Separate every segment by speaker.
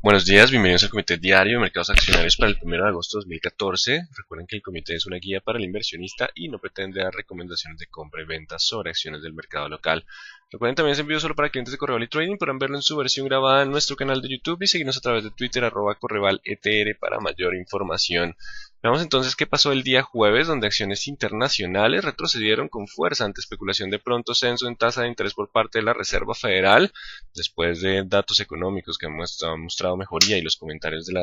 Speaker 1: Buenos días, bienvenidos al Comité Diario de Mercados Accionarios para el 1 de agosto de 2014. Recuerden que el comité es una guía para el inversionista y no pretende dar recomendaciones de compra y venta sobre acciones del mercado local. Recuerden también es envío solo para clientes de Correval y Trading. Podrán verlo en su versión grabada en nuestro canal de YouTube y seguirnos a través de Twitter @CorrevalETR para mayor información. Veamos entonces qué pasó el día jueves, donde acciones internacionales retrocedieron con fuerza ante especulación de pronto censo en tasa de interés por parte de la Reserva Federal, después de datos económicos que han mostrado mejoría y los comentarios de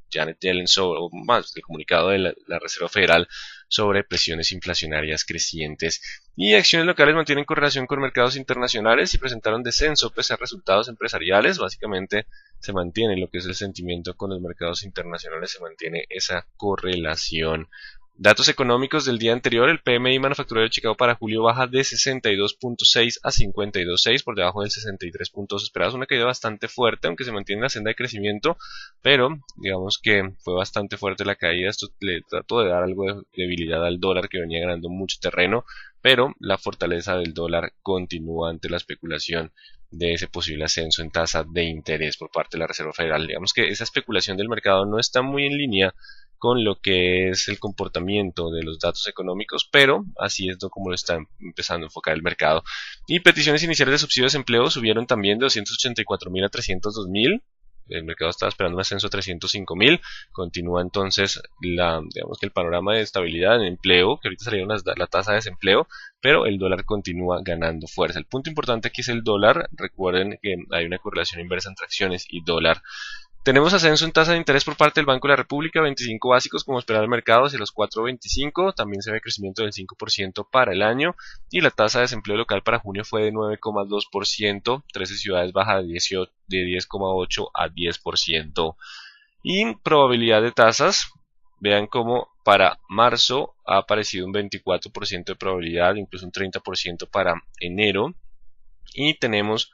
Speaker 1: Janet Yellen o más del comunicado de la Reserva Federal sobre presiones inflacionarias crecientes. Y acciones locales mantienen correlación con mercados internacionales y presentaron descenso pese a resultados empresariales. Básicamente se mantiene lo que es el sentimiento con los mercados internacionales, se mantiene esa correlación. Datos económicos del día anterior: el PMI manufacturero de Chicago para julio baja de 62.6 a 52.6, por debajo del 63 puntos esperados, una caída bastante fuerte, aunque se mantiene en la senda de crecimiento, pero digamos que fue bastante fuerte la caída. Esto le trató de dar algo de debilidad al dólar, que venía ganando mucho terreno, pero la fortaleza del dólar continúa ante la especulación de ese posible ascenso en tasa de interés por parte de la Reserva Federal. Digamos que esa especulación del mercado no está muy en línea con lo que es el comportamiento de los datos económicos, pero así es como lo está empezando a enfocar el mercado. Y peticiones iniciales de subsidio de desempleo subieron también de 284.000 a 302.000. El mercado estaba esperando un ascenso a 305.000. Continúa entonces digamos que el panorama de estabilidad en empleo, que ahorita salieron la tasa de desempleo, pero el dólar continúa ganando fuerza. El punto importante aquí es el dólar. Recuerden que hay una correlación inversa entre acciones y dólar. Tenemos ascenso en tasa de interés por parte del Banco de la República, 25 básicos como esperaba el mercado, hacia los 4.25. También se ve crecimiento del 5% para el año. Y la tasa de desempleo local para junio fue de 9,2%. 13 ciudades baja de 10,8 a 10%. Y probabilidad de tasas: vean cómo para marzo ha aparecido un 24% de probabilidad, incluso un 30% para enero. Y tenemos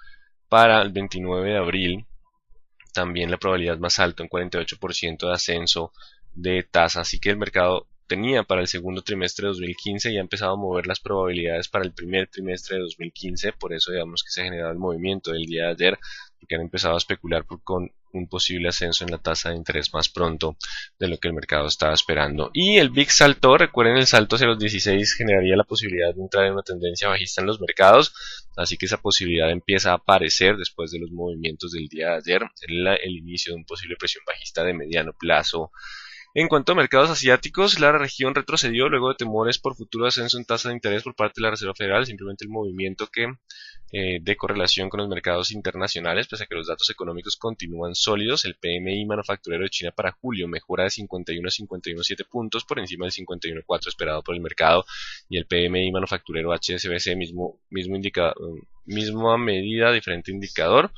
Speaker 1: para el 29 de abril también la probabilidad más alta, un 48% de ascenso de tasa. Así que el mercado tenía para el segundo trimestre de 2015 y ha empezado a mover las probabilidades para el primer trimestre de 2015. Por eso digamos que se ha generado el movimiento del día de ayer, porque han empezado a especular con un posible ascenso en la tasa de interés más pronto de lo que el mercado estaba esperando. Y el VIX saltó. Recuerden, el salto hacia los 16 generaría la posibilidad de entrar en una tendencia bajista en los mercados, así que esa posibilidad empieza a aparecer después de los movimientos del día de ayer, el inicio de un posible presión bajista de mediano plazo. En cuanto a mercados asiáticos, la región retrocedió luego de temores por futuro ascenso en tasa de interés por parte de la Reserva Federal. Simplemente el movimiento de correlación con los mercados internacionales, pese a que los datos económicos continúan sólidos. El PMI manufacturero de China para julio mejora de 51 a 51.7 puntos, por encima del 51.4 esperado por el mercado. Y el PMI manufacturero HSBC, misma medida, diferente indicador,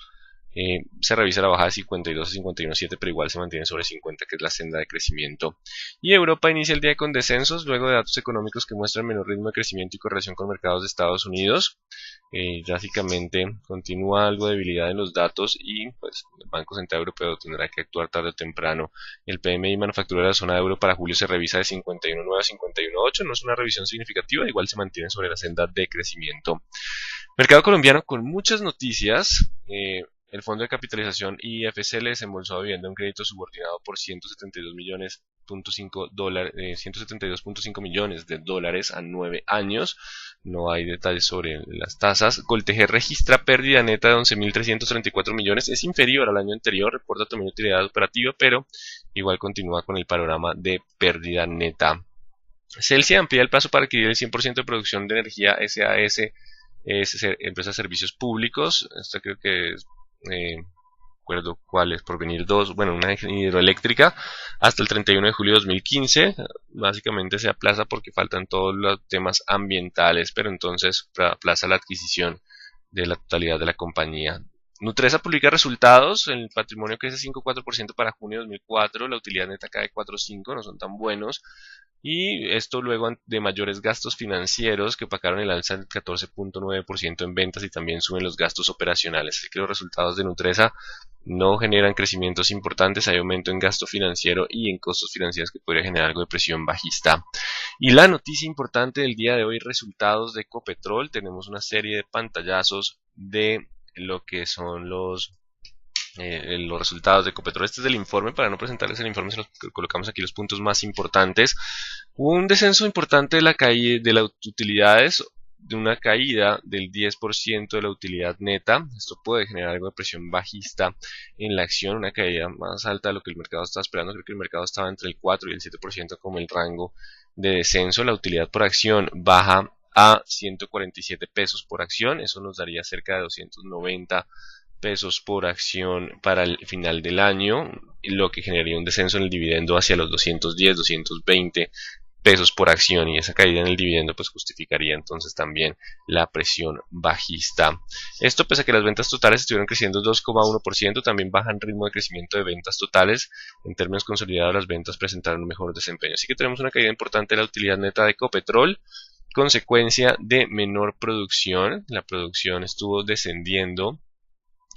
Speaker 1: se revisa la bajada de 52 a 51.7, pero igual se mantiene sobre 50, que es la senda de crecimiento. Y Europa inicia el día con descensos luego de datos económicos que muestran menor ritmo de crecimiento y correlación con mercados de Estados Unidos. Básicamente continúa algo de debilidad en los datos y pues el Banco Central Europeo tendrá que actuar tarde o temprano. El PMI manufacturero de la zona de euro para julio se revisa de 51.9 a 51.8, no es una revisión significativa, igual se mantiene sobre la senda de crecimiento. Mercado colombiano con muchas noticias. El fondo de capitalización IFC le desembolsó a Vivienda un crédito subordinado por 172.5 millones de dólares a 9 años. No hay detalles sobre las tasas. Coltejer registra pérdida neta de 11.334 millones. Es inferior al año anterior. Reporta también utilidad operativa, pero igual continúa con el panorama de pérdida neta. Celsia amplía el plazo para adquirir el 100% de producción de energía SAS, empresa de servicios públicos. Esta creo que es, recuerdo cuál es, por venir dos, bueno, una hidroeléctrica, hasta el 31 de julio de 2015. Básicamente se aplaza porque faltan todos los temas ambientales, pero entonces aplaza la adquisición de la totalidad de la compañía. Nutresa publica resultados: el patrimonio crece 5,4% para junio de 2004, la utilidad neta cae 4,5%, no son tan buenos. Y esto luego de mayores gastos financieros que opacaron el alza del 14,9% en ventas, y también suben los gastos operacionales. Así que los resultados de Nutresa no generan crecimientos importantes, hay aumento en gasto financiero y en costos financieros que podría generar algo de presión bajista. Y la noticia importante del día de hoy: resultados de Ecopetrol. Tenemos una serie de pantallazos de lo que son los los resultados de Ecopetrol. Este es el informe. Para no presentarles el informe, se los colocamos aquí los puntos más importantes. Hubo un descenso importante de la caída de las utilidades, de una caída del 10% de la utilidad neta. Esto puede generar algo de presión bajista en la acción, una caída más alta de lo que el mercado estaba esperando. Creo que el mercado estaba entre el 4 y el 7% como el rango de descenso. La utilidad por acción baja a 147 pesos por acción. Eso nos daría cerca de 290 pesos por acción para el final del año, lo que generaría un descenso en el dividendo hacia los 210, 220 pesos por acción, y esa caída en el dividendo pues justificaría entonces también la presión bajista. Esto pese a que las ventas totales estuvieron creciendo 2,1%, también bajan ritmo de crecimiento de ventas totales. En términos consolidados, las ventas presentaron un mejor desempeño. Así que tenemos una caída importante de la utilidad neta de Ecopetrol, consecuencia de menor producción. La producción estuvo descendiendo,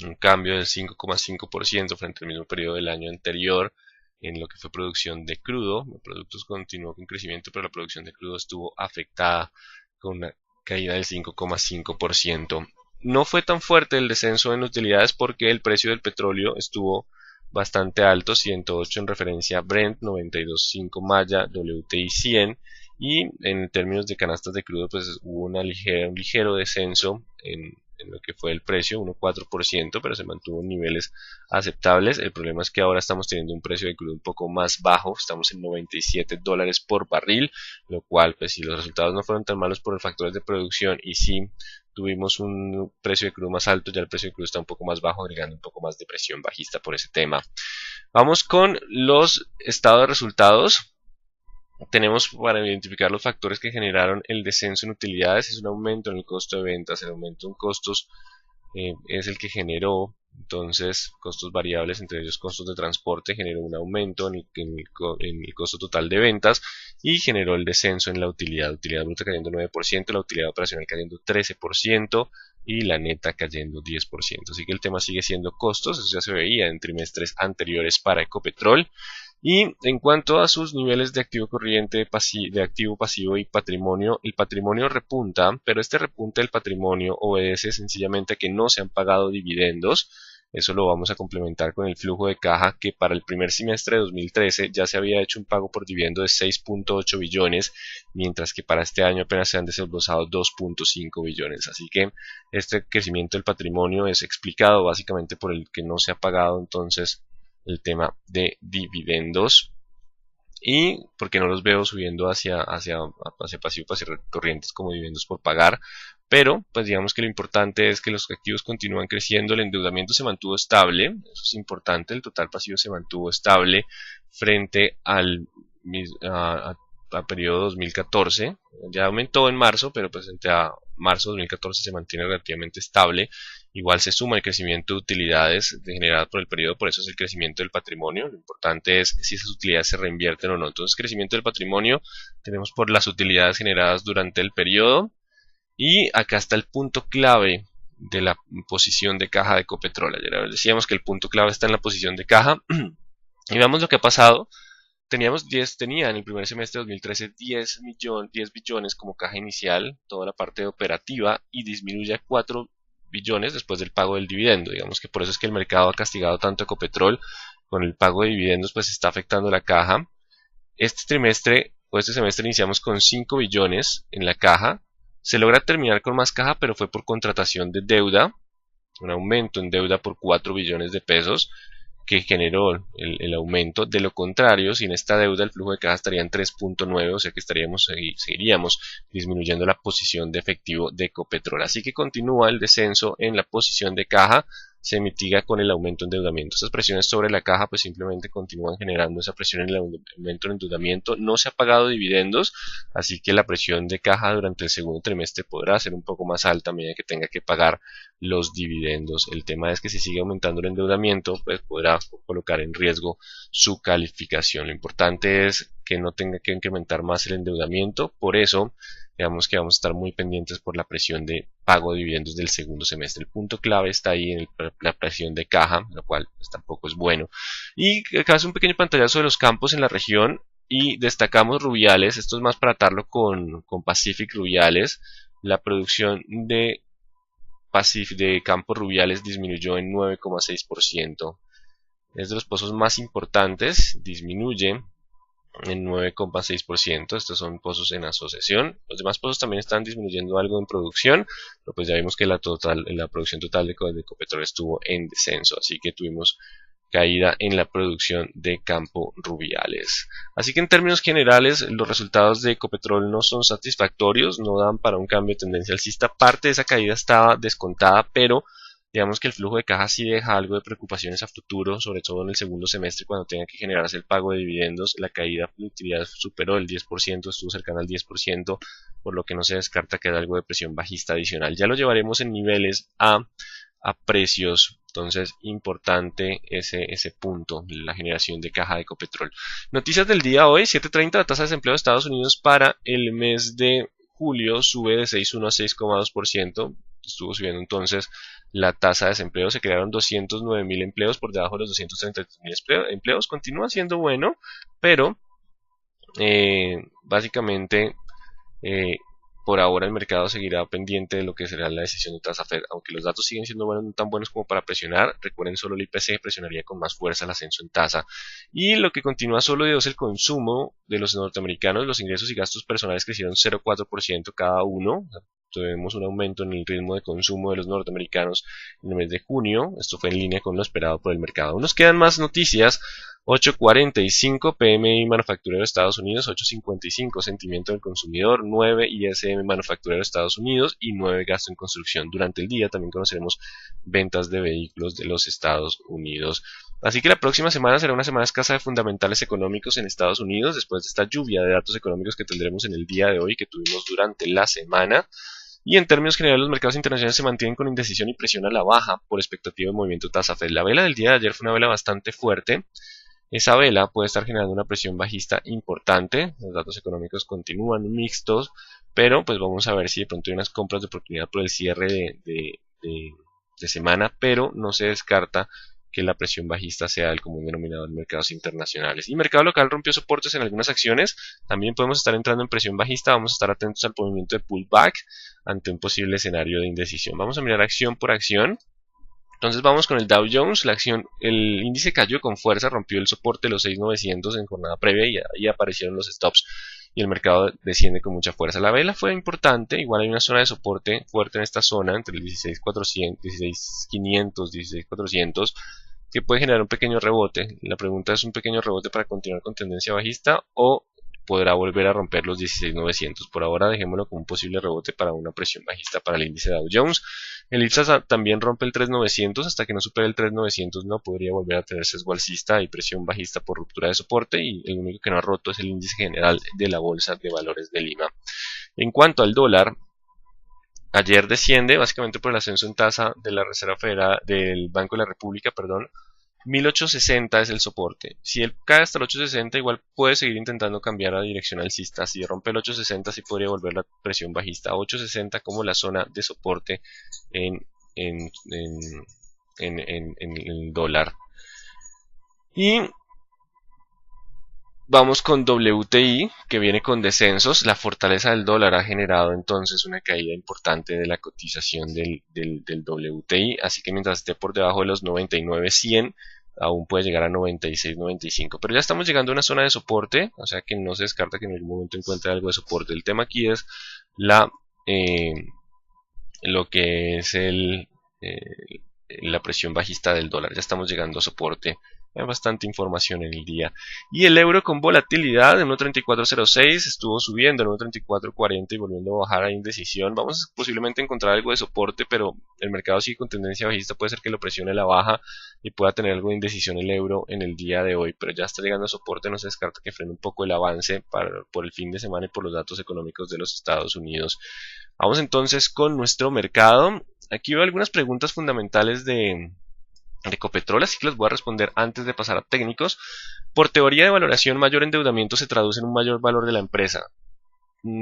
Speaker 1: un cambio del 5,5% frente al mismo periodo del año anterior en lo que fue producción de crudo. Los productos continuó con crecimiento, pero la producción de crudo estuvo afectada con una caída del 5,5%. No fue tan fuerte el descenso en utilidades porque el precio del petróleo estuvo bastante alto, 108 en referencia a Brent, 92.5 Maya, WTI 100, y en términos de canastas de crudo pues hubo un ligero descenso en lo que fue el precio, 1,4%, pero se mantuvo en niveles aceptables. El problema es que ahora estamos teniendo un precio de crudo un poco más bajo, estamos en $97 por barril, lo cual, pues si los resultados no fueron tan malos por los factores de producción y si tuvimos un precio de crudo más alto, ya el precio de crudo está un poco más bajo, agregando un poco más de presión bajista por ese tema. Vamos con los estados de resultados. Tenemos para identificar los factores que generaron el descenso en utilidades. Es un aumento en el costo de ventas. El aumento en costos es el que generó, entonces, costos variables, entre ellos costos de transporte, generó un aumento en el costo total de ventas y generó el descenso en la utilidad. Utilidad bruta cayendo 9%, la utilidad operacional cayendo 13% y la neta cayendo 10%. Así que el tema sigue siendo costos. Eso ya se veía en trimestres anteriores para Ecopetrol. Y en cuanto a sus niveles de activo corriente, de activo pasivo y patrimonio, el patrimonio repunta, pero este repunte del patrimonio obedece sencillamente a que no se han pagado dividendos. Eso lo vamos a complementar con el flujo de caja, que para el primer semestre de 2013 ya se había hecho un pago por dividendo de 6.8 billones, mientras que para este año apenas se han desembolsado 2.5 billones. Así que este crecimiento del patrimonio es explicado básicamente por el que no se ha pagado entonces el tema de dividendos, y porque no los veo subiendo hacia pasivos, hacia corrientes como dividendos por pagar. Pero pues digamos que lo importante es que los activos continúan creciendo, el endeudamiento se mantuvo estable, eso es importante, el total pasivo se mantuvo estable frente al periodo 2014, ya aumentó en marzo, pero pues frente a marzo 2014 se mantiene relativamente estable. Igual se suma el crecimiento de utilidades generado por el periodo, por eso es el crecimiento del patrimonio. Lo importante es si esas utilidades se reinvierten o no. Entonces, crecimiento del patrimonio tenemos por las utilidades generadas durante el periodo. Y acá está el punto clave de la posición de caja de Ecopetrol. Ayer decíamos que el punto clave está en la posición de caja. Y veamos lo que ha pasado. Tenía en el primer semestre de 2013 10 billones como caja inicial, toda la parte operativa, y disminuye a 4 billones después del pago del dividendo. Digamos que por eso es que el mercado ha castigado tanto a Ecopetrol. Con el pago de dividendos pues está afectando la caja. Este trimestre o este semestre iniciamos con 5 billones en la caja. Se logra terminar con más caja, pero fue por contratación de deuda, un aumento en deuda por 4 billones de pesos que generó el aumento. De lo contrario, sin esta deuda el flujo de caja estaría en 3.9, o sea que seguiríamos disminuyendo la posición de efectivo de Ecopetrol. Así que continúa el descenso en la posición de caja, se mitiga con el aumento de endeudamiento. Estas presiones sobre la caja pues simplemente continúan generando esa presión en el aumento de endeudamiento. No se ha pagado dividendos, así que la presión de caja durante el segundo trimestre podrá ser un poco más alta a medida que tenga que pagar los dividendos. El tema es que si sigue aumentando el endeudamiento pues podrá colocar en riesgo su calificación. Lo importante es que no tenga que incrementar más el endeudamiento, por eso digamos que vamos a estar muy pendientes por la presión de pago de dividendos del segundo semestre. El punto clave está ahí en la presión de caja, lo cual pues, tampoco es bueno. Y acá es un pequeño pantallazo de los campos en la región y destacamos Rubiales. Esto es más para atarlo con Pacific Rubiales. La producción de Pacif de Campos Rubiales disminuyó en 9,6%. Es de los pozos más importantes, disminuye en 9,6%. Estos son pozos en asociación. Los demás pozos también están disminuyendo algo en producción, pero pues ya vimos que la producción total de Ecopetrol estuvo en descenso, así que tuvimos caída en la producción de Campo Rubiales. Así que en términos generales los resultados de Ecopetrol no son satisfactorios, no dan para un cambio de tendencia alcista. Parte de esa caída estaba descontada, pero digamos que el flujo de caja sí deja algo de preocupaciones a futuro, sobre todo en el segundo semestre cuando tenga que generarse el pago de dividendos. La caída de productividad superó el 10%, estuvo cercana al 10%, por lo que no se descarta que haya algo de presión bajista adicional. Ya lo llevaremos en niveles a precios. Entonces, importante ese punto, la generación de caja de Ecopetrol. Noticias del día hoy, 7:30, la tasa de desempleo de Estados Unidos para el mes de julio sube de 6,1 a 6,2%. Estuvo subiendo entonces la tasa de desempleo, se crearon 209.000 empleos por debajo de los 233.000 empleos. Continúa siendo bueno, pero básicamente por ahora el mercado seguirá pendiente de lo que será la decisión de tasa Fed, aunque los datos siguen siendo buenos, no tan buenos como para presionar. Recuerden, solo el IPC presionaría con más fuerza el ascenso en tasa, y lo que continúa sólido es el consumo de los norteamericanos. Los ingresos y gastos personales crecieron 0,4% cada uno. Tuvimos un aumento en el ritmo de consumo de los norteamericanos en el mes de junio. Esto fue en línea con lo esperado por el mercado. Aún nos quedan más noticias. 8.45 PMI manufacturero de Estados Unidos, 8.55 sentimiento del consumidor, 9 ISM manufacturero de Estados Unidos y 9 gasto en construcción. Durante el día también conoceremos ventas de vehículos de los Estados Unidos. Así que la próxima semana será una semana escasa de fundamentales económicos en Estados Unidos, después de esta lluvia de datos económicos que tendremos en el día de hoy, que tuvimos durante la semana. Y en términos generales, los mercados internacionales se mantienen con indecisión y presión a la baja por expectativa de movimiento tasa Fed. La vela del día de ayer fue una vela bastante fuerte. Esa vela puede estar generando una presión bajista importante. Los datos económicos continúan mixtos, pero pues vamos a ver si de pronto hay unas compras de oportunidad por el cierre de semana, pero no se descarta que la presión bajista sea el común denominador en mercados internacionales. Y mercado local rompió soportes en algunas acciones. También podemos estar entrando en presión bajista. Vamos a estar atentos al movimiento de pullback ante un posible escenario de indecisión. Vamos a mirar acción por acción. Entonces vamos con el Dow Jones. El índice cayó con fuerza, rompió el soporte de los 6.900 en jornada previa y ahí aparecieron los stops y el mercado desciende con mucha fuerza. La vela fue importante, igual hay una zona de soporte fuerte en esta zona entre el 16.400, 16.500, 16.400, que puede generar un pequeño rebote. La pregunta es: ¿un pequeño rebote para continuar con tendencia bajista o podrá volver a romper los 16.900? Por ahora dejémoslo como un posible rebote para una presión bajista para el índice Dow Jones. El IPSA también rompe el 3.900, hasta que no supere el 3.900 no podría volver a tener sesgo alcista y presión bajista por ruptura de soporte, y el único que no ha roto es el índice general de la Bolsa de Valores de Lima. En cuanto al dólar, ayer desciende básicamente por el ascenso en tasa de la Reserva Federal del Banco de la República, 1860 es el soporte. Si él cae hasta el 860, igual puede seguir intentando cambiar a dirección alcista. Si rompe el 860, sí podría volver la presión bajista. 860 como la zona de soporte en el dólar. Y vamos con WTI, que viene con descensos. La fortaleza del dólar ha generado entonces una caída importante de la cotización del WTI, así que mientras esté por debajo de los 99.100, aún puede llegar a 96.95, pero ya estamos llegando a una zona de soporte, o sea que no se descarta que en algún momento encuentre algo de soporte. El tema aquí es lo que es la presión bajista del dólar. Ya estamos llegando a soporte. Hay bastante información en el día. Y el euro con volatilidad en 1.3406, estuvo subiendo en 1.3440 y volviendo a bajar a indecisión. Vamos a posiblemente encontrar algo de soporte, pero el mercado sigue con tendencia bajista. Puede ser que lo presione a la baja y pueda tener algo de indecisión el euro en el día de hoy, pero ya está llegando a soporte. No se descarta que frene un poco el avance por el fin de semana y por los datos económicos de los Estados Unidos. Vamos entonces con nuestro mercado. Aquí veo algunas preguntas fundamentales de Ecopetrol, así que las voy a responder antes de pasar a técnicos. Por teoría de valoración, mayor endeudamiento se traduce en un mayor valor de la empresa.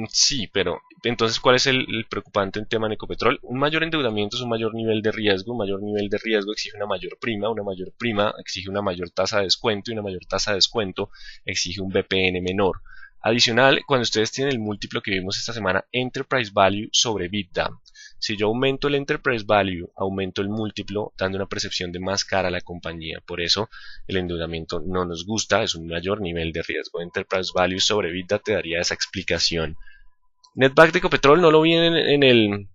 Speaker 1: Sí, pero entonces, ¿cuál es el preocupante en tema en Ecopetrol? Un mayor endeudamiento es un mayor nivel de riesgo. Un mayor nivel de riesgo exige una mayor prima exige una mayor tasa de descuento, y una mayor tasa de descuento exige un BPN menor. Adicional, cuando ustedes tienen el múltiplo que vimos esta semana, Enterprise Value sobre EBITDA, Si yo aumento el enterprise value, aumento el múltiplo, dando una percepción de más cara a la compañía. Por eso el endeudamiento no nos gusta, es un mayor nivel de riesgo. Enterprise value sobre EBITDA te daría esa explicación. Netback de Ecopetrol no lo vi en el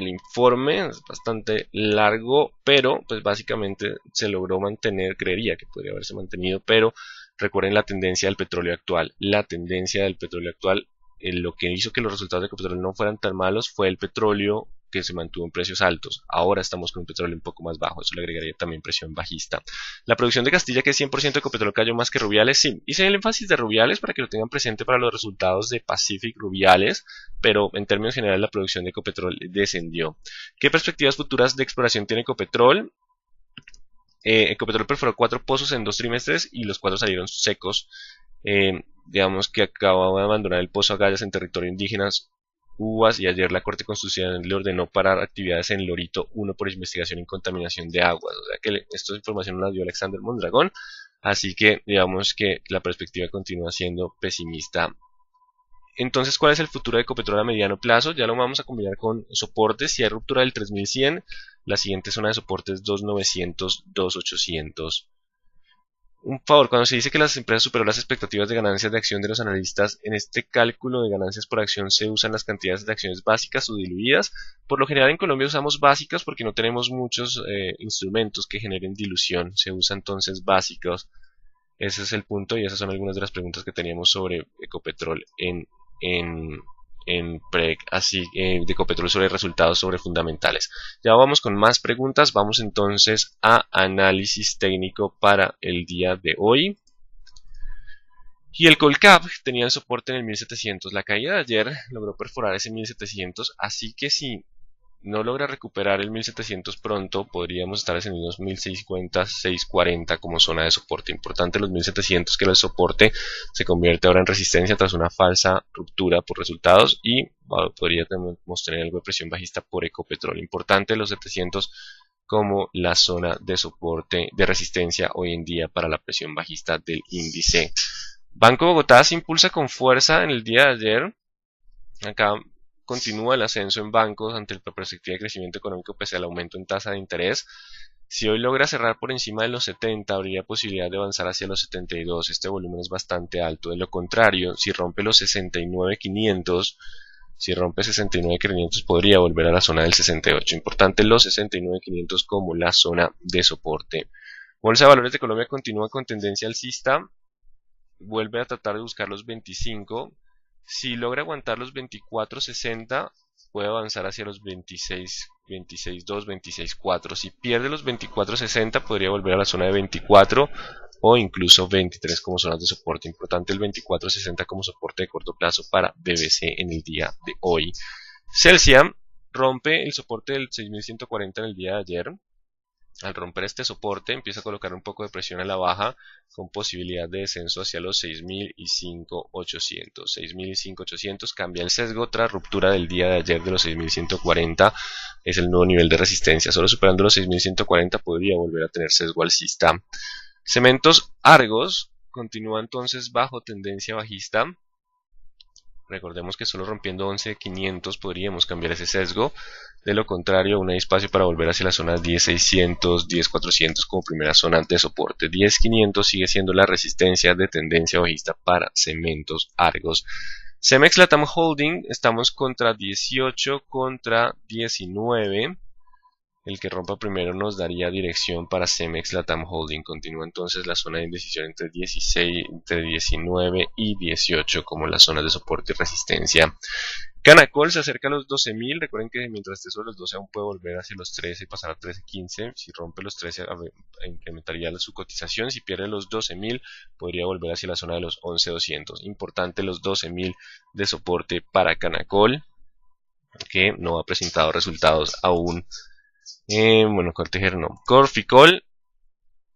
Speaker 1: informe, es bastante largo, pero pues básicamente se logró mantener, creería que podría haberse mantenido, pero recuerden la tendencia del petróleo actual. La tendencia del petróleo actual, lo que hizo que los resultados de Ecopetrol no fueran tan malos fue el petróleo que se mantuvo en precios altos. Ahora estamos con un petróleo un poco más bajo, eso le agregaría también presión bajista. La producción de Castilla, que es 100% de Ecopetrol, cayó más que Rubiales. Sí, hice el énfasis de Rubiales para que lo tengan presente para los resultados de Pacific Rubiales, pero en términos generales la producción de Ecopetrol descendió. ¿Qué perspectivas futuras de exploración tiene Ecopetrol? Ecopetrol perforó 4 pozos en 2 trimestres y los 4 salieron secos. Digamos que acababa de abandonar el pozo Agallas en territorio indígena Uvas, y ayer la Corte Constitucional le ordenó parar actividades en Lorito 1 por investigación y contaminación de aguas. O sea que esta información la dio Alexander Mondragón, así que digamos que la perspectiva continúa siendo pesimista. Entonces, ¿cuál es el futuro de Ecopetrol a mediano plazo? Ya lo vamos a combinar con soportes. Si hay ruptura del 3100, la siguiente zona de soporte es 2900, 2800. Un favor, cuando se dice que las empresas superan las expectativas de ganancias de acción de los analistas, en este cálculo de ganancias por acción se usan las cantidades de acciones básicas o diluidas. Por lo general en Colombia usamos básicas porque no tenemos muchos instrumentos que generen dilución. Se usa entonces básicos. Ese es el punto y esas son algunas de las preguntas que teníamos sobre Ecopetrol en PREG, así de Ecopetrol, sobre resultados sobre fundamentales. Ya vamos con más preguntas, vamos entonces a análisis técnico para el día de hoy. Y el Colcap tenía el soporte en el 1700, la caída de ayer logró perforar ese 1700, así que si no logra recuperar el 1700 pronto, podríamos estar en unos 1650, 640 como zona de soporte. Importante los 1700, que el soporte se convierte ahora en resistencia tras una falsa ruptura por resultados, y podríamos tener algo de presión bajista por Ecopetrol. Importante los 700 como la zona de soporte, de resistencia hoy en día para la presión bajista del índice. Banco Bogotá se impulsa con fuerza en el día de ayer. Acá continúa el ascenso en bancos ante la perspectiva de crecimiento económico pese al aumento en tasa de interés. Si hoy logra cerrar por encima de los 70, habría posibilidad de avanzar hacia los 72. Este volumen es bastante alto. De lo contrario, si rompe los 69.500, podría volver a la zona del 68. Importante los 69.500 como la zona de soporte. Bolsa de Valores de Colombia continúa con tendencia alcista. Vuelve a tratar de buscar los 25. Si logra aguantar los 24.60, puede avanzar hacia los 26, 26.2, 26.4. Si pierde los 24.60, podría volver a la zona de 24 o incluso 23 como zonas de soporte. Importante el 24.60 como soporte de corto plazo para BBC en el día de hoy. Celsia rompe el soporte del 6.140 en el día de ayer. Al romper este soporte empieza a colocar un poco de presión a la baja con posibilidad de descenso hacia los 6.000 y 5.800. 6.000 y 5.800 cambia el sesgo tras ruptura del día de ayer de los 6.140. Es el nuevo nivel de resistencia. Solo superando los 6.140 podría volver a tener sesgo alcista. Cementos Argos continúa entonces bajo tendencia bajista. Recordemos que solo rompiendo 11.500 podríamos cambiar ese sesgo. De lo contrario, aún hay espacio para volver hacia la zona 10.600, 10.400 como primera zona de soporte. 10.500 sigue siendo la resistencia de tendencia bajista para Cementos Argos. Cemex Latam Holding, estamos contra 18 contra 19. El que rompa primero nos daría dirección para Cemex Latam Holding. Continúa entonces la zona de indecisión entre 16, entre 19 y 18 como la zona de soporte y resistencia. Canacol se acerca a los 12.000. Recuerden que mientras esté sobre los 12 aún puede volver hacia los 13 y pasar a 13.15. Si rompe los 13 incrementaría su cotización. Si pierde los 12.000 podría volver hacia la zona de los 11.200. Importante los 12.000 de soporte para Canacol, que no ha presentado resultados aún. Bueno, Corteger no. Corficol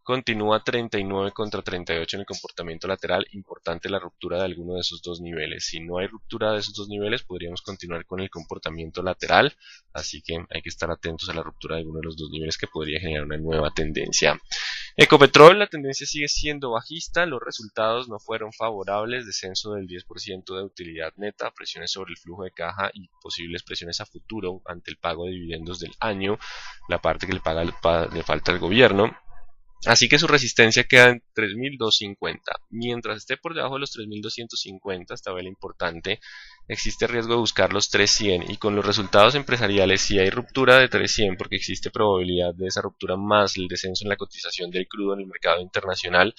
Speaker 1: continúa 39 contra 38 en el comportamiento lateral. Importante la ruptura de alguno de esos dos niveles. Si no hay ruptura de esos dos niveles, podríamos continuar con el comportamiento lateral. Así que hay que estar atentos a la ruptura de alguno de los dos niveles que podría generar una nueva tendencia. Ecopetrol, la tendencia sigue siendo bajista, los resultados no fueron favorables, descenso del 10% de utilidad neta, presiones sobre el flujo de caja y posibles presiones a futuro ante el pago de dividendos del año, la parte que le falta al gobierno. Así que su resistencia queda en 3.250. Mientras esté por debajo de los 3.250, esta vela importante, existe riesgo de buscar los 3.100 y con los resultados empresariales, si hay ruptura de 3.100, porque existe probabilidad de esa ruptura más el descenso en la cotización del crudo en el mercado internacional,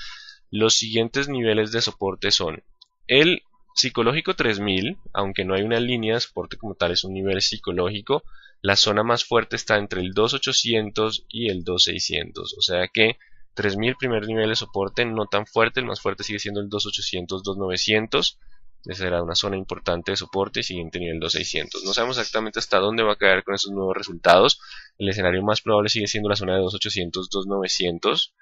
Speaker 1: los siguientes niveles de soporte son el psicológico 3.000, aunque no hay una línea de soporte como tal, es un nivel psicológico. La zona más fuerte está entre el 2.800 y el 2.600, o sea que 3.000 primer nivel de soporte, no tan fuerte, el más fuerte sigue siendo el 2.800, 2.900, esa era una zona importante de soporte y siguiente nivel 2.600. No sabemos exactamente hasta dónde va a caer con esos nuevos resultados, el escenario más probable sigue siendo la zona de 2.800, 2.900,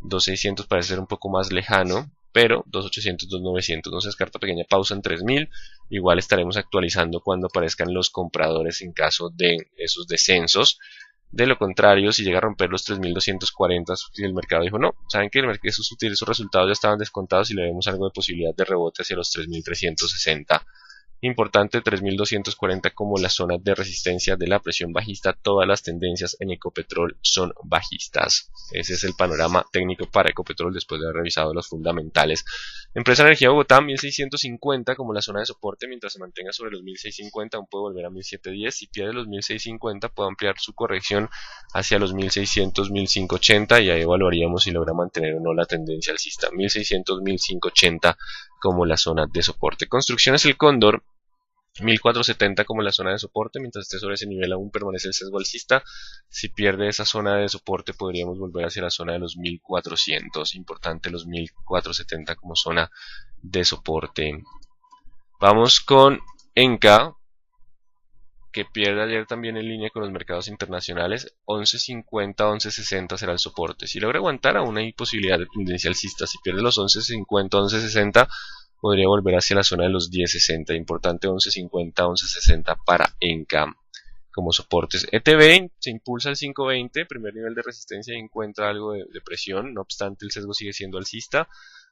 Speaker 1: 2.600 parece ser un poco más lejano, pero 2.800, 2.900 no se descarta pequeña pausa en 3.000, igual estaremos actualizando cuando aparezcan los compradores en caso de esos descensos. De lo contrario, si llega a romper los 3.240, si el mercado dijo no, saben que esos resultados ya estaban descontados y le vemos algo de posibilidad de rebote hacia los 3.360. Importante 3.240 como la zona de resistencia de la presión bajista. Todas las tendencias en Ecopetrol son bajistas. Ese es el panorama técnico para Ecopetrol después de haber revisado los fundamentales. Empresa Energía Bogotá 1.650 como la zona de soporte. Mientras se mantenga sobre los 1.650 aún puede volver a 1.710. Si pierde los 1.650 puede ampliar su corrección hacia los 1.600, 1.580 y ahí evaluaríamos si logra mantener o no la tendencia alcista. 1.600, 1.580 como la zona de soporte. Construcciones El Cóndor 1.470 como la zona de soporte. Mientras esté sobre ese nivel aún permanece el sesgo alcista. Si pierde esa zona de soporte podríamos volver hacia la zona de los 1.400. Importante los 1.470 como zona de soporte. Vamos con Enca, que pierde ayer también en línea con los mercados internacionales. 11.50, 11.60 será el soporte. Si logra aguantar aún hay posibilidad de tendencia alcista. Si pierde los 11.50, 11.60 podría volver hacia la zona de los 10.60. Importante 11.50, 11.60 para Enca como soportes. ETB se impulsa al 5.20, primer nivel de resistencia y encuentra algo de presión. No obstante, el sesgo sigue siendo alcista.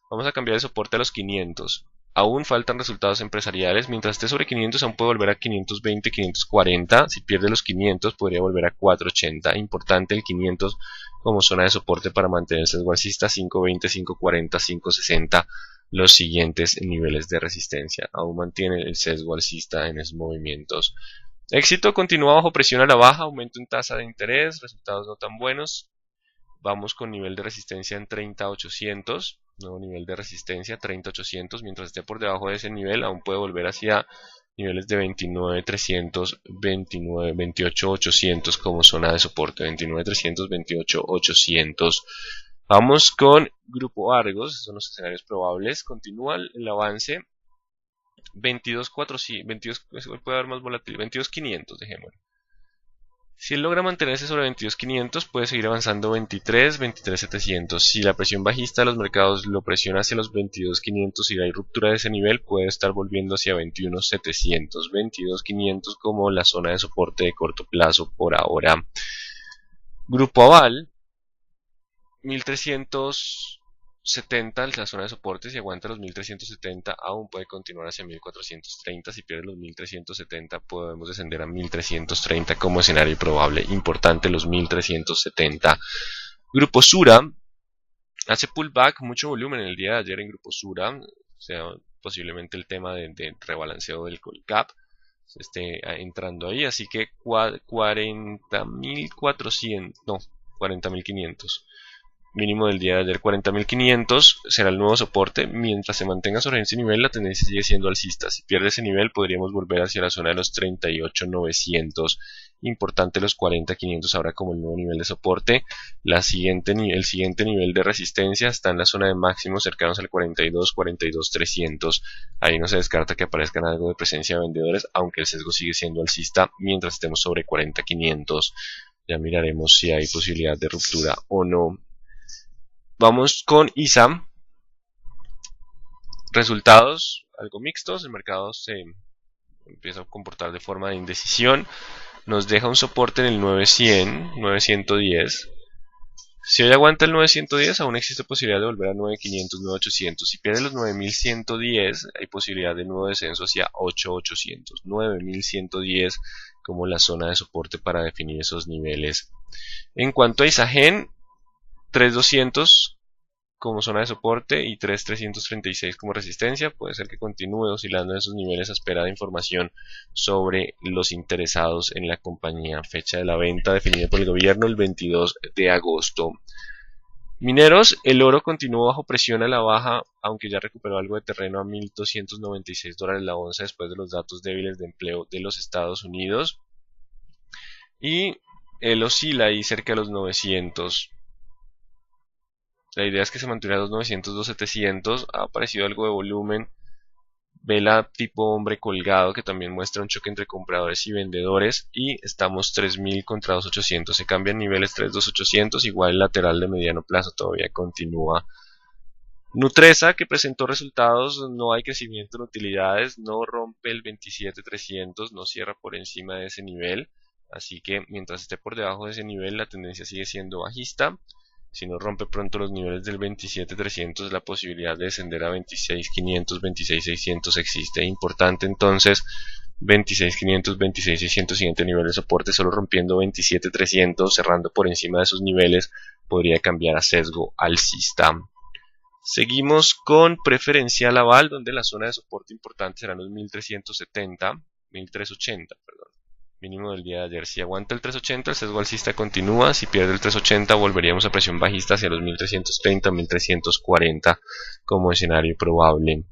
Speaker 1: Vamos a cambiar de soporte a los 500. Aún faltan resultados empresariales. Mientras esté sobre 500 aún puede volver a 520, 540. Si pierde los 500 podría volver a 480. Importante el 500 como zona de soporte para mantener el sesgo alcista. 520, 540, 560 los siguientes niveles de resistencia. Aún mantiene el sesgo alcista en esos movimientos. Éxito continúa bajo presión a la baja. Aumento en tasa de interés. Resultados no tan buenos. Vamos con nivel de resistencia en 30.800. Nuevo nivel de resistencia 30.800. Mientras esté por debajo de ese nivel aún puede volver hacia niveles de 29.300, 28.800 como zona de soporte. 29.300, 28.800. Vamos con Grupo Argos, son los escenarios probables. Continúa el avance. 22.400, puede haber más volatilidad. 22.500, dejémoslo. Si él logra mantenerse sobre 22.500 puede seguir avanzando 23, 23.700. Si la presión bajista de los mercados lo presiona hacia los 22.500 y hay ruptura de ese nivel, puede estar volviendo hacia 21.700. 22.500 como la zona de soporte de corto plazo por ahora. Grupo Aval 1.370 la zona de soporte. Si aguanta los 1.370 aún puede continuar hacia 1.430. Si pierde los 1.370 podemos descender a 1.330 como escenario probable. Importante los 1.370. Grupo Sura hace pullback, mucho volumen en el día de ayer en Grupo Sura. O sea, posiblemente el tema de rebalanceo del Colcap esté entrando ahí. Así que 40.400, no, 40.500. Mínimo del día de ayer 40.500 será el nuevo soporte. Mientras se mantenga sobre ese nivel la tendencia sigue siendo alcista. Si pierde ese nivel podríamos volver hacia la zona de los 38.900. Importante los 40.500 ahora como el nuevo nivel de soporte. El siguiente nivel de resistencia está en la zona de máximos cercanos al 42, 42.300. Ahí no se descarta que aparezcan algo de presencia de vendedores, aunque el sesgo sigue siendo alcista mientras estemos sobre 40.500. Ya miraremos si hay posibilidad de ruptura o no. Vamos con ISA. Resultados algo mixtos. El mercado se empieza a comportar de forma de indecisión. Nos deja un soporte en el 900, 910. Si hoy aguanta el 910, aún existe posibilidad de volver a 9500, 9800. Si pierde los 9110, hay posibilidad de nuevo descenso hacia 8800. 9110 como la zona de soporte para definir esos niveles. En cuanto a Isagen, 3200 como zona de soporte y 3336 como resistencia. Puede ser que continúe oscilando en esos niveles a espera de información sobre los interesados en la compañía. Fecha de la venta definida por el gobierno el 22 de agosto. Mineros, el oro continuó bajo presión a la baja, aunque ya recuperó algo de terreno a $1,296 la onza después de los datos débiles de empleo de los Estados Unidos. Y él oscila ahí cerca de los 900. La idea es que se mantuviera a los 900, 2700. Ha aparecido algo de volumen. Vela tipo hombre colgado que también muestra un choque entre compradores y vendedores. Y estamos 3000 contra 2800. Se cambian niveles 32800. Igual el lateral de mediano plazo todavía continúa. Nutresa, que presentó resultados, no hay crecimiento en utilidades, no rompe el 27300, no cierra por encima de ese nivel. Así que mientras esté por debajo de ese nivel, la tendencia sigue siendo bajista. Si no rompe pronto los niveles del 27.300, la posibilidad de descender a 26.500, 26.600 existe. Importante entonces, 26.500, 26.600 siguiente nivel de soporte, solo rompiendo 27.300, cerrando por encima de esos niveles, podría cambiar a sesgo alcista. Seguimos con preferencial aval, donde la zona de soporte importante serán los 1370, 1380, perdón. Mínimo del día de ayer. Si aguanta el 380, el sesgo alcista continúa. Si pierde el 380, volveríamos a presión bajista hacia los 1330, 1340 como escenario probable.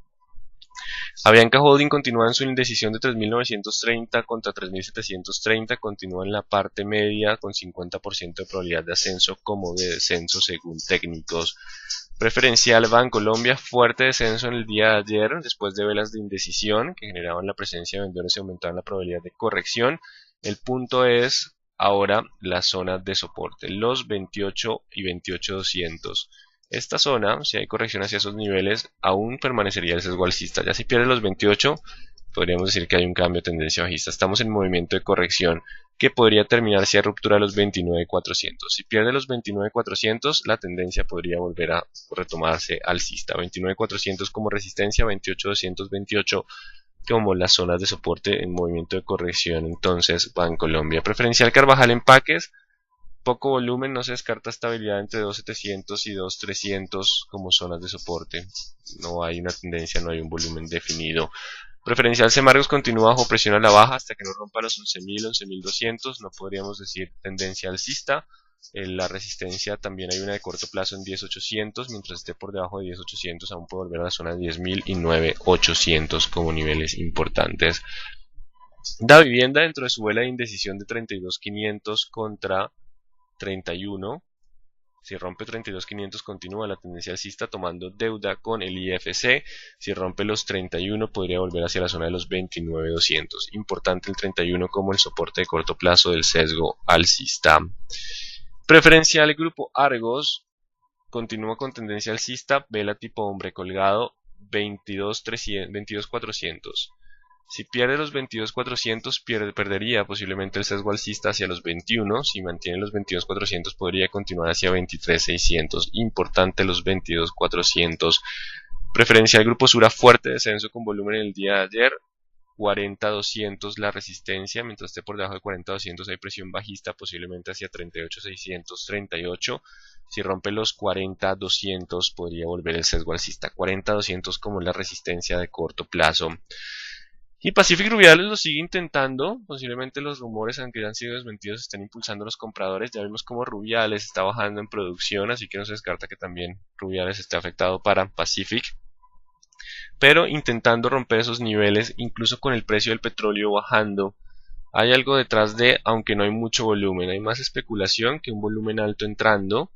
Speaker 1: Avianca Holding continúa en su indecisión de 3.930 contra 3.730. Continúa en la parte media con 50% de probabilidad de ascenso como de descenso según técnicos. Preferencial Bancolombia, fuerte descenso en el día de ayer después de velas de indecisión que generaban la presencia de vendedores y aumentaban la probabilidad de corrección. El punto es ahora la zona de soporte, los 28 y 28200. Esta zona, si hay corrección hacia esos niveles, aún permanecería el sesgo alcista. Ya si pierde los 28, podríamos decir que hay un cambio de tendencia bajista. Estamos en movimiento de corrección que podría terminar si hay ruptura de los 29.400. Si pierde los 29.400, la tendencia podría volver a retomarse alcista. 29.400 como resistencia, 28.228 como las zonas de soporte en movimiento de corrección. Entonces, Bancolombia. Preferencial Carvajal Empaques. Poco volumen, no se descarta estabilidad entre 2.700 y 2.300 como zonas de soporte. No hay una tendencia, no hay un volumen definido. Preferencial Semargos continúa bajo presión a la baja hasta que no rompa los 11.000, 11.200. No podríamos decir tendencia alcista. La resistencia también hay una de corto plazo en 10.800. Mientras esté por debajo de 10.800 aún puede volver a la zona de 10.000 y 9.800 como niveles importantes. Da Vivienda dentro de su vela de indecisión de 32.500 contra 31. Si rompe 32.500 continúa la tendencia alcista tomando deuda con el IFC. Si rompe los 31 podría volver hacia la zona de los 29.200. Importante el 31 como el soporte de corto plazo del sesgo alcista. Preferencial Grupo Argos continúa con tendencia alcista, vela tipo hombre colgado 22.400. Si pierde los 22.400, perdería posiblemente el sesgo alcista hacia los 21. Si mantiene los 22.400, podría continuar hacia 23.600. Importante los 22.400. Preferencial Grupo Sura, fuerte descenso con volumen en el día de ayer. 40.200 la resistencia. Mientras esté por debajo de 40.200 hay presión bajista, posiblemente hacia 38.600, 38. Si rompe los 40.200, podría volver el sesgo alcista. 40.200 como la resistencia de corto plazo. Y Pacific Rubiales lo sigue intentando, posiblemente los rumores, aunque ya han sido desmentidos, estén impulsando a los compradores. Ya vimos como Rubiales está bajando en producción, así que no se descarta que también Rubiales esté afectado para Pacific. Pero intentando romper esos niveles, incluso con el precio del petróleo bajando, hay algo detrás de, aunque no hay mucho volumen, hay más especulación que un volumen alto entrando.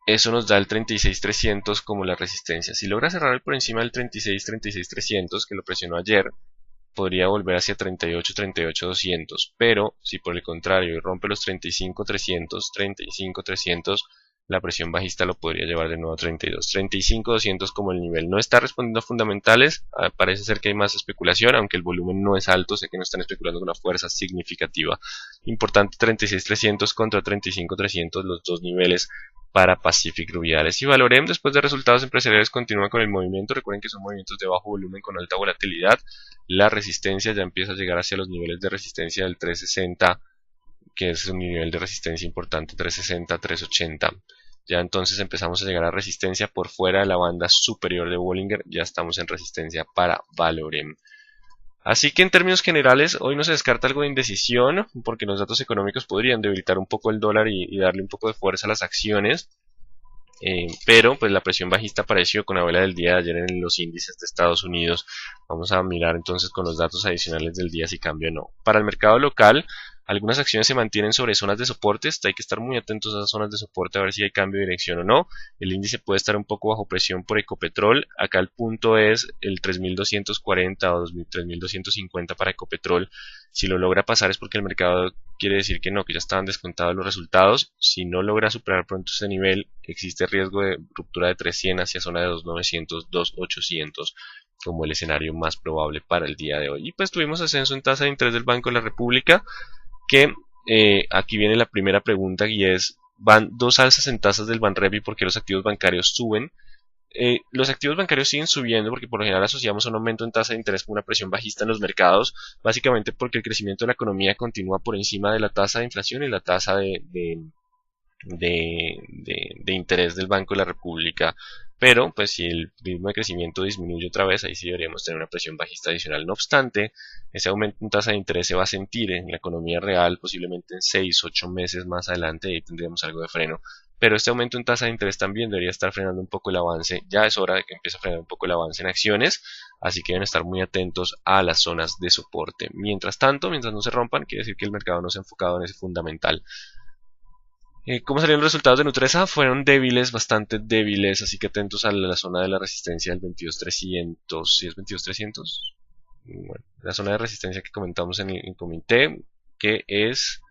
Speaker 1: Eso nos da el 36.300 como la resistencia. Si logra cerrar por encima del 36.300 que lo presionó ayer, podría volver hacia 38.200. Pero si por el contrario rompe los 35.300, la presión bajista lo podría llevar de nuevo a 32. 35, 200 como el nivel. No está respondiendo a fundamentales, parece ser que hay más especulación, aunque el volumen no es alto, sé que no están especulando con una fuerza significativa. Importante 36, 300 contra 35, 300, los dos niveles para Pacific Rubiales. Y Valorem, después de resultados empresariales, continúa con el movimiento. Recuerden que son movimientos de bajo volumen con alta volatilidad. La resistencia ya empieza a llegar hacia los niveles de resistencia del 360, que es un nivel de resistencia importante, 360, 380. Ya entonces empezamos a llegar a resistencia por fuera de la banda superior de Bollinger. Ya estamos en resistencia para Valorem. Así que en términos generales, hoy no se descarta algo de indecisión, porque los datos económicos podrían debilitar un poco el dólar y darle un poco de fuerza a las acciones. Pero pues la presión bajista apareció con la vela del día de ayer en los índices de Estados Unidos. Vamos a mirar entonces con los datos adicionales del día si cambia o no. Para el mercado local, algunas acciones se mantienen sobre zonas de soporte. Hay que estar muy atentos a esas zonas de soporte a ver si hay cambio de dirección o no. El índice puede estar un poco bajo presión por Ecopetrol. Acá el punto es el 3240 o 3250 para Ecopetrol. Si lo logra pasar es porque el mercado quiere decir que no, que ya estaban descontados los resultados. Si no logra superar pronto ese nivel, existe riesgo de ruptura de 300 hacia zona de 2900, 2800 como el escenario más probable para el día de hoy. Y pues tuvimos ascenso en tasa de interés del Banco de la República, que aquí viene la primera pregunta y es, van dos alzas en tasas del Banrevi porque los activos bancarios suben. Los activos bancarios siguen subiendo porque por lo general asociamos un aumento en tasa de interés con una presión bajista en los mercados, básicamente porque el crecimiento de la economía continúa por encima de la tasa de inflación y la tasa de interés del Banco de la República. Pero pues si el ritmo de crecimiento disminuye otra vez, ahí sí deberíamos tener una presión bajista adicional. No obstante, ese aumento en tasa de interés se va a sentir en la economía real posiblemente en 6, 8 meses más adelante, y ahí tendríamos algo de freno. Pero este aumento en tasa de interés también debería estar frenando un poco el avance. Ya es hora de que empiece a frenar un poco el avance en acciones, así que deben estar muy atentos a las zonas de soporte. Mientras tanto, mientras no se rompan, quiere decir que el mercado no se ha enfocado en ese fundamental. ¿Cómo salieron los resultados de Nutresa? Fueron débiles, bastante débiles, así que atentos a la zona de la resistencia del 22.300. ¿Sí es 22.300? Bueno, la zona de resistencia que comentamos en el comité, que es,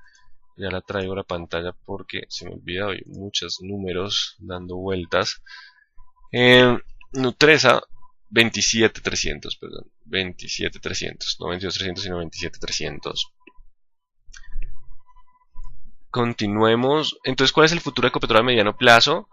Speaker 1: ya la traigo a la pantalla porque se me olvida, hay muchos números dando vueltas. Nutresa, 27.300, perdón, 27.300, no 22.300 sino 27.300. Continuemos. Entonces, ¿cuál es el futuro de Ecopetrol a mediano plazo?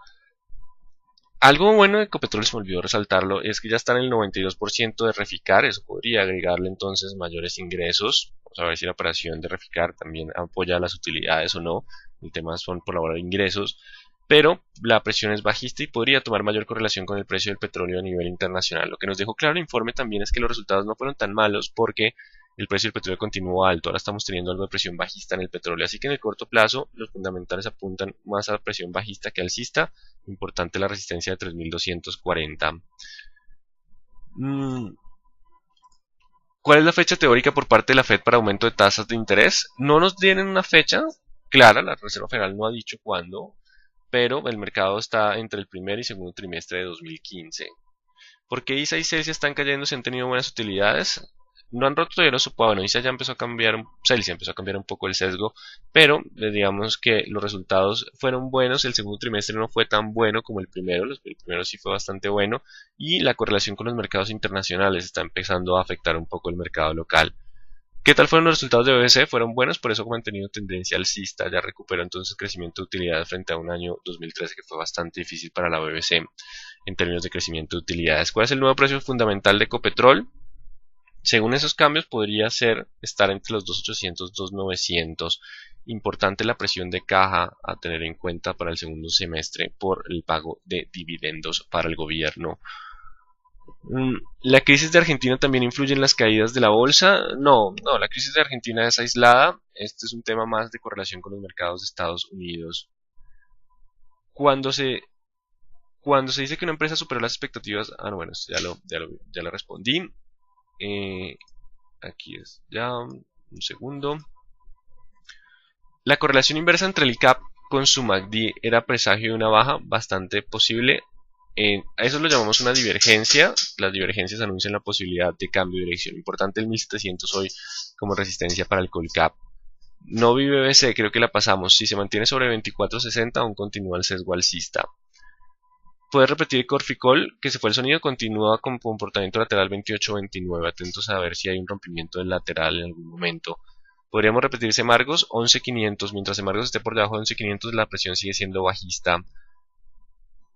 Speaker 1: Algo bueno de Ecopetrol, se me olvidó resaltarlo, es que ya está en el 92% de Reficar. Eso podría agregarle entonces mayores ingresos. Vamos a ver si la operación de Reficar también apoya las utilidades o no. El tema son por lograr ingresos. Pero la presión es bajista y podría tomar mayor correlación con el precio del petróleo a nivel internacional. Lo que nos dejó claro el informe también es que los resultados no fueron tan malos porque el precio del petróleo continuó alto. Ahora estamos teniendo algo de presión bajista en el petróleo, así que en el corto plazo los fundamentales apuntan más a presión bajista que alcista. Importante la resistencia de 3240. ¿Cuál es la fecha teórica por parte de la Fed para aumento de tasas de interés? No nos tienen una fecha clara, la Reserva Federal no ha dicho cuándo, pero el mercado está entre el primer y segundo trimestre de 2015. ¿Por qué ISA y Celsius están cayendo si han tenido buenas utilidades? No han roto todavía los soportes. Bueno, ISA ya empezó a cambiar, Celsius empezó a cambiar un poco el sesgo, pero digamos que los resultados fueron buenos. El segundo trimestre no fue tan bueno como el primero, el primero sí fue bastante bueno, y la correlación con los mercados internacionales está empezando a afectar un poco el mercado local. ¿Qué tal fueron los resultados de BBC? Fueron buenos, por eso ha mantenido tendencia alcista, ya recuperó entonces crecimiento de utilidades frente a un año 2013 que fue bastante difícil para la BBC en términos de crecimiento de utilidades. ¿Cuál es el nuevo precio fundamental de Ecopetrol? Según esos cambios podría estar entre los 2.800 y 2.900. Importante la presión de caja a tener en cuenta para el segundo semestre por el pago de dividendos para el gobierno. ¿La crisis de Argentina también influye en las caídas de la bolsa? No, la crisis de Argentina es aislada. Este es un tema más de correlación con los mercados de Estados Unidos. Cuando se dice que una empresa superó las expectativas, bueno, ya lo respondí. Aquí es, ya un segundo. La correlación inversa entre el CAP con su MACD era presagio de una baja bastante posible. A eso lo llamamos una divergencia. Las divergencias anuncian la posibilidad de cambio de dirección. Importante el 1700 hoy como resistencia para el Colcap. No vi BBC, creo que la pasamos. Si se mantiene sobre 24.60, aún continúa el sesgo alcista. Puedes repetir Corficol, que se fue el sonido, continúa con comportamiento lateral 28-29. Atentos a ver si hay un rompimiento del lateral en algún momento. Podríamos repetir Semargos 11.500. Mientras Semargos esté por debajo de 11.500, la presión sigue siendo bajista.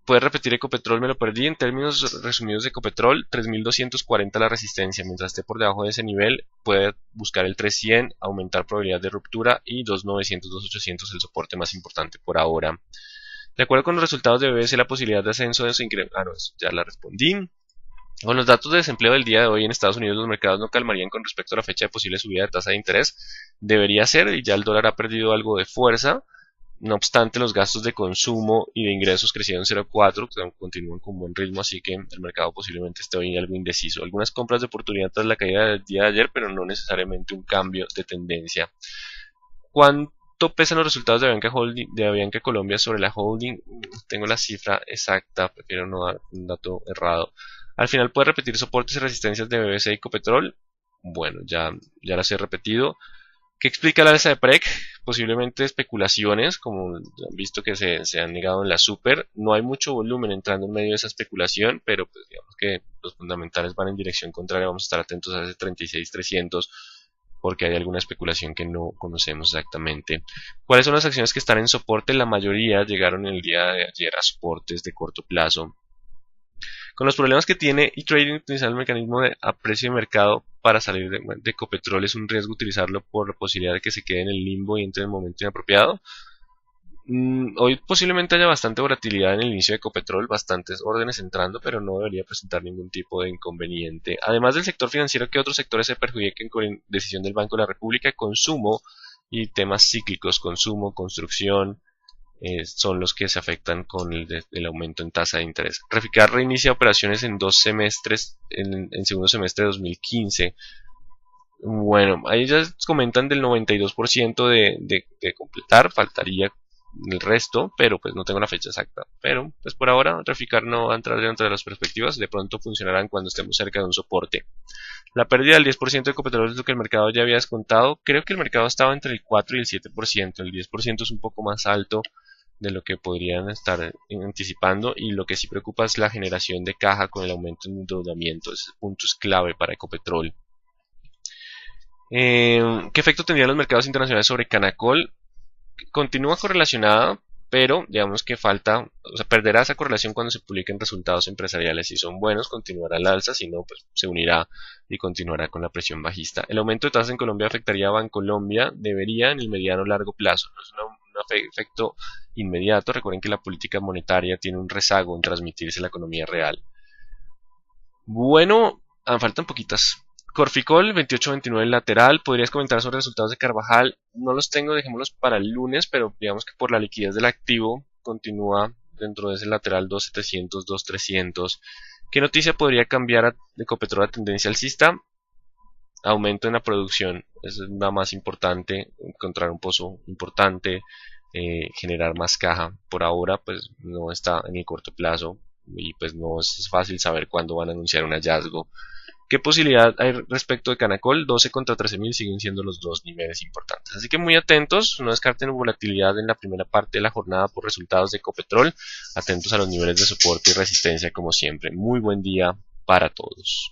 Speaker 1: Puedes repetir Ecopetrol, me lo perdí. En términos resumidos de Ecopetrol, 3.240 la resistencia. Mientras esté por debajo de ese nivel, puede buscar el 3.100, aumentar probabilidad de ruptura, y 2.900, 2.800 el soporte más importante por ahora. De acuerdo con los resultados de BBC, la posibilidad de ascenso de su incremento... no, ya la respondí. Con los datos de desempleo del día de hoy en Estados Unidos, los mercados no calmarían con respecto a la fecha de posible subida de tasa de interés. Debería ser, y ya el dólar ha perdido algo de fuerza. No obstante, los gastos de consumo y de ingresos crecieron 0,4, que continúan con buen ritmo, así que el mercado posiblemente esté hoy algo indeciso. Algunas compras de oportunidad tras la caída del día de ayer, pero no necesariamente un cambio de tendencia. ¿Cuánto pesan los resultados de Avianca Colombia sobre la holding? Tengo la cifra exacta, prefiero no dar un dato errado. Al final puede repetir soportes y resistencias de BBC y Ecopetrol. Bueno, ya las he repetido. ¿Qué explica la alza de PREC? Posiblemente especulaciones, como han visto que se han negado en la super. No hay mucho volumen entrando en medio de esa especulación, pero pues digamos que los fundamentales van en dirección contraria. Vamos a estar atentos a ese 36.300 porque hay alguna especulación que no conocemos exactamente. ¿Cuáles son las acciones que están en soporte? La mayoría llegaron el día de ayer a soportes de corto plazo. Con los problemas que tiene eTrading, utilizar el mecanismo de aprecio de mercado para salir de Ecopetrol es un riesgo utilizarlo por la posibilidad de que se quede en el limbo y entre en el momento inapropiado. Hoy posiblemente haya bastante volatilidad en el inicio de Ecopetrol, bastantes órdenes entrando, pero no debería presentar ningún tipo de inconveniente. Además del sector financiero, ¿qué otros sectores se perjudiquen con decisión del Banco de la República? Consumo y temas cíclicos, consumo, construcción, son los que se afectan con el aumento en tasa de interés. Reficar reinicia operaciones en 2 semestres, en segundo semestre de 2015. Bueno, ahí ya comentan del 92% de completar, faltaría el resto, pero pues no tengo la fecha exacta. Pero pues por ahora Reficar no va a entrar dentro de las perspectivas, de pronto funcionarán cuando estemos cerca de un soporte. La pérdida del 10% de Ecopetrol es lo que el mercado ya había descontado. Creo que el mercado estaba entre el 4 y el 7%, el 10% es un poco más alto de lo que podrían estar anticipando, y lo que sí preocupa es la generación de caja con el aumento en endeudamiento. Ese punto es clave para Ecopetrol. ¿Qué efecto tendrían los mercados internacionales sobre Canacol? Continúa correlacionada, pero digamos que falta, o sea, perderá esa correlación cuando se publiquen resultados empresariales. Si son buenos, continuará al alza; si no, pues se unirá y continuará con la presión bajista. El aumento de tasas en Colombia afectaría a Bancolombia, debería en el mediano largo plazo. No es un efecto inmediato. Recuerden que la política monetaria tiene un rezago en transmitirse a la economía real. Bueno, faltan poquitas. Corficol 28.29 lateral. ¿Podrías comentar sobre resultados de Carvajal? No los tengo, dejémoslos para el lunes, pero digamos que por la liquidez del activo continúa dentro de ese lateral 2.700, 2.300. ¿Qué noticia podría cambiar de Ecopetrol a tendencia alcista? Aumento en la producción, eso es la más importante, encontrar un pozo importante, generar más caja. Por ahora pues no está en el corto plazo y pues no es fácil saber cuándo van a anunciar un hallazgo. ¿Qué posibilidad hay respecto de Canacol? 12 contra 13.000 siguen siendo los dos niveles importantes. Así que muy atentos, no descarten volatilidad en la primera parte de la jornada por resultados de Ecopetrol. Atentos a los niveles de soporte y resistencia como siempre. Muy buen día para todos.